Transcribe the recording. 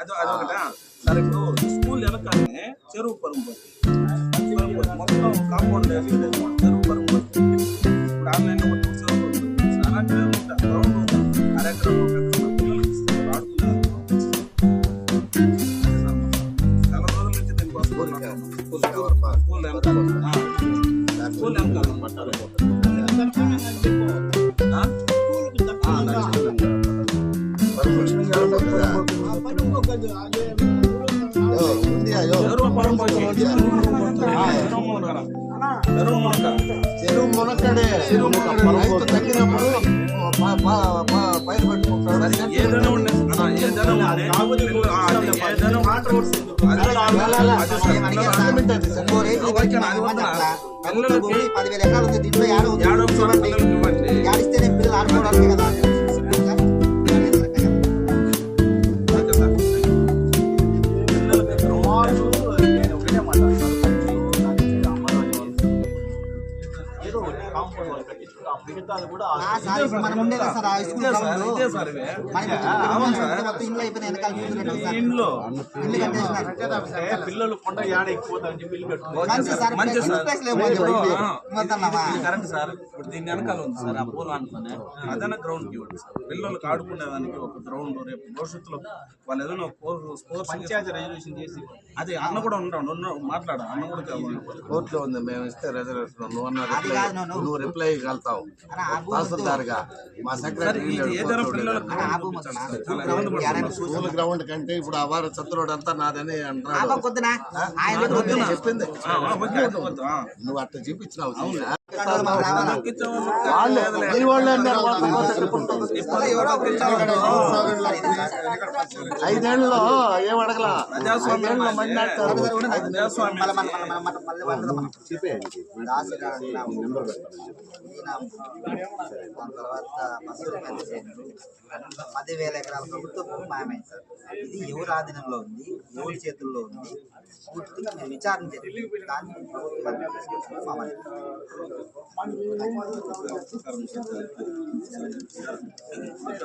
అదొకటా sir. ఇప్పుడు school వెనకాలనే చెరువు పరుగు మొత్తం కాంపౌండ్ చెరువు పరుగు ఇప్పుడు ఆన్లైన్ చెరువు సార్ అంటే గ్రౌండ్ అరెకరం పిల్లలకి ఇస్తే ఆడుతున్నారు. చాలా రోజుల నుంచి దీనికోసం స్కూల్ వెనకాల చెరువు మునక్కడే రైతు తగ్గినప్పుడు పైరు పెట్టుకుంటాడు. ఏదైనా ఉండే పిల్లలకి 10,000 ఎకరాలు ఉంది. దీంట్లో ఏడిస్తేనే పిల్లలు ఆడుకోవడానికి కదా. పిల్లలు కొండ యాడ ఎక్కుపోతారని చెప్పి కరెంట్ సార్. ఇప్పుడు దీని వెనకాల ఉంది సార్ ఆ పూల అనుకునే అదైనా గ్రౌండ్ కి ఇవ్వండి సార్. పిల్లలకు ఆడుకునేదానికి ఒక గ్రౌండ్ రేపు భవిష్యత్తులో వాళ్ళు ఏదైనా స్పోర్ట్స్ పంచాయతీ రెజల్యూషన్ చేసి అది అన్న కూడా మాట్లాడు అన్న కూడా కోర్టులో ఉంది. మేము ఇస్తే రిజర్వేషన్ నువ్వు రిప్లై వెళ్తావు తహసీల్దార్గా. మా సెక్రటరీ స్కూల్ గ్రౌండ్ కంటే ఇప్పుడు ఆ వారు చతురోడు అంతా నాదని అంటారు. చెప్పింది నువ్వు అట్లా చూపించినావు. ఐదేళ్లలో ఏం అడగలా. పది వేల ఎకరాల ప్రభుత్వ భూమి మాయమైంది సార్. ఇది ఎవరి ఆధీనంలో ఉంది, ఎవరి చేతుల్లో ఉంది, పూర్తిగా మేము విచారణ చేయాలి. దాన్ని ప్రభుత్వం